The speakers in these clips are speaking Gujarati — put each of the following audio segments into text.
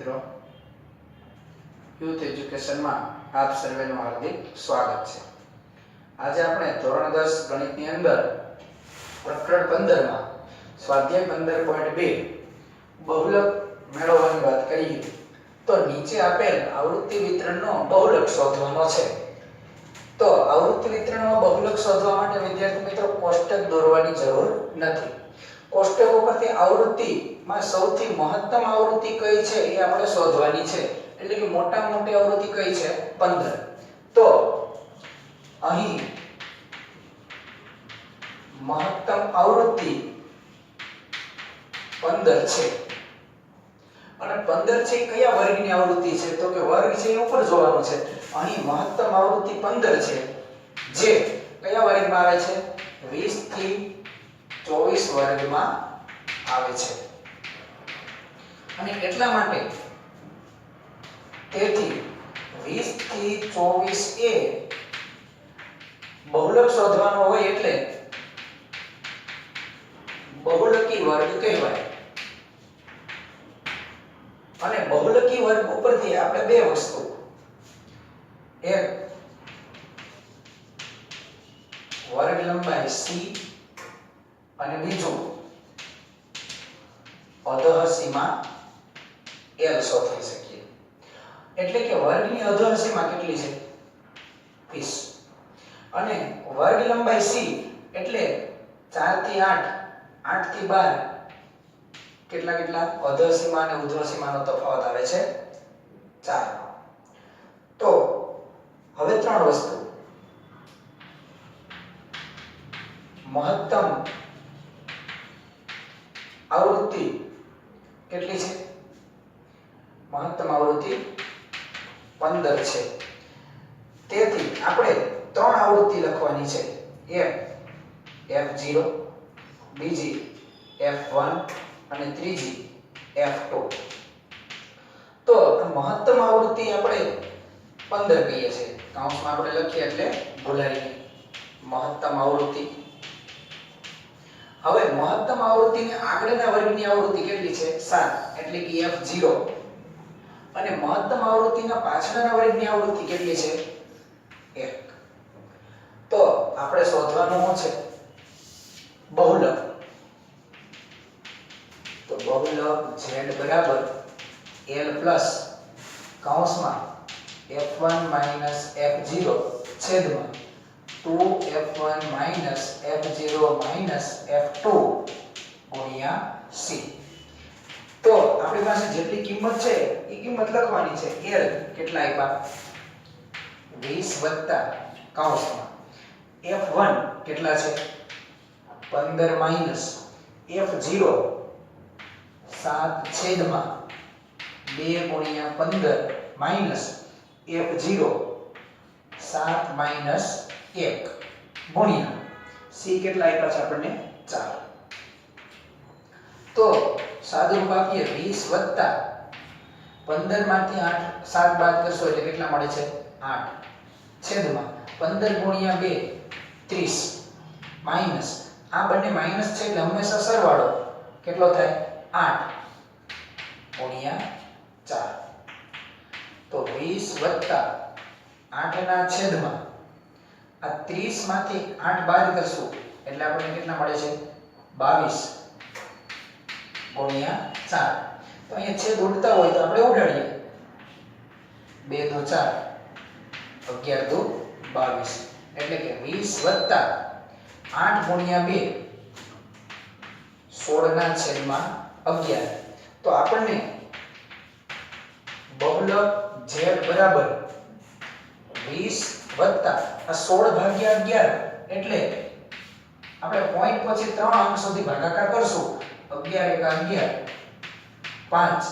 મિત્રો, યુથ એજ્યુકેશનમાં આપ સર્વેનું હાર્દિક સ્વાગત છે. આજે આપણે ધોરણ 10 ગણિતની અંદર પ્રકરણ 15 માં સ્વાધ્યાય 15.2 બહુલક મેળવવાની વાત કરીએ તો નીચે આપેલ આવૃત્તિ વિતરણનો બહુલક શોધવાનો છે. તો આવૃત્તિ વિતરણનો બહુલક શોધવા માટે વિદ્યાર્થી મિત્રો કોષ્ટક દોરવાની જરૂર નથી. કોષ્ટકો પરથી આવૃત્તિમાં સૌથી મહત્તમ આવૃત્તિ કઈ છે એ આપણે શોધવાની છે. એટલે કે મોટામાં મોટી આવૃત્તિ કઈ છે? 15. તો અહીં મહત્તમ આવૃત્તિ 15 છે. અને 15 છે કયા વર્ગની આવૃત્તિ છે? તો કે વર્ગ છે એ ઉપર જોવાનું છે. અહીં મહત્તમ આવૃત્તિ 15 છે, જે કયા વર્ગમાં આવે છે? 20 થી 24 વર્ગમાં આવે છે. અને એટલા માટે તેથી 20 થી 24 એ બહુલક શોધવાનો હોય એટલે બહુલકી વર્ગ કહેવાય. અને બહુલકી વર્ગ ઉપરથી આપણે બે વસ્તુ, એક વર્ગ લંબાઈ c અને બીજું અધઃ સીમા l શોધી શકીએ. એટલે કે વર્ગની અધઃ સીમા કેટલી છે? 20. અને વર્ગ લંબાઈ c એટલે 4 થી 8, 8 થી 12 કેટલા કેટલા અધઃ સીમા અને ઉર્ધ્વ સીમાનો તફાવત આવે છે 4. તો હવે ત્રણ વસ્તુ, મહત્તમ આવૃત્તિ કેટલી છે? મહત્તમ આવૃત્તિ 15 છે. તેથી આપણે ત્રણ આવૃત્તિ લખવાની છે. એક f0, બીજી f1 અને ત્રીજી f2. તો મહત્તમ આવૃત્તિ આપણે 15 કહીએ છીએ. કૌંસમાં આપણે લખીએ એટલે ભૂલાય નહીં. મહત્તમ આવૃત્તિ. હવે મહત્તમ આવૃત્તિની આગળના વર્ગની આવૃત્તિ કેટલી છે? 7, એટલે કે f0. અને મહત્તમ આવૃત્તિના પાછળના વર્ગની આવૃત્તિ કેટલી છે? 1. તો આપણે શોધવાનું શું છે? બહુલક. તો બહુલક z બરાબર l પ્લસ કૌંસમાં f1 માઈનસ f0 છેદમાં 2f1 minus f0 minus f2 ગુણ્યા c. તો આપણી પાસે જેટલી કિંમત છે એ કિંમત લખવાની છે. l કેટલા આપ્યા? 20 વત્તા કૌંસમાં f1 કેટલા છે? 15 માઈનસ f0 7 છેદમાં 2 ગુણ્યા 15 માઈનસ f0 7 માઈનસ 1 ગુણ્યા c કેટલા આપ્યા છે આપણને? 4. તો સાદુરૂપ આપીએ 20 વત્તા 15 માંથી 8 7 બાદ કરશો એટલે કેટલા મળે છે? 8 છેદમાં 15 ગુણ્યા 2 30 માઈનસ આ બંને માઈનસ છે એટલે હંમેશા સરવાળો કેટલો થાય? 8 ગુણ્યા 4. તો 20 વત્તા 8 ના છેદમાં આ 30 માંથી 8 બાદ કરશું એટલે આપણને કેટલા મળે છે? 22 ગુણ્યા 4. તો અહીંયા છેદ ઉડતા હોય તો આપણે ઉડાડીએ. 2 દુ 4, 11 દુ 22. એટલે કે 20 વત્તા 8 ગુણ્યા 2 16 ના છેદમાં 11. તો આપણને બહુલક z બરાબર 20 વત્તા આ 16 ભાગ્યા 11 એટલે આપણે પોઈન્ટ પછી 3 અંક સુધી ભાગાકાર કરશું. 11 એકા 11, 5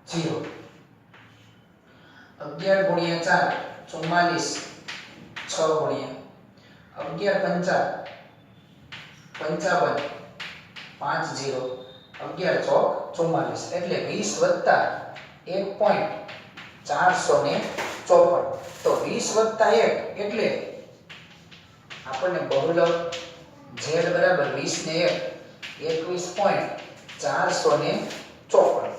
0. 11 ગુણ્યા 4 44, 6 ગુણ્યા 11 પંચા 55, 5 0, 11 ચોક 44. એટલે 20 વત્તા 1.454. તો 20 વત્તા 1 એટલે આપણને બહુલક z બરાબર 20 ને 1 21.454 454.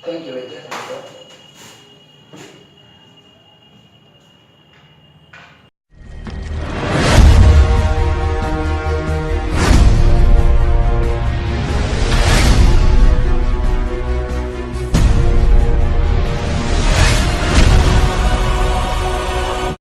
થેન્ક યુ વિદ્યાર્થી મિત્રો.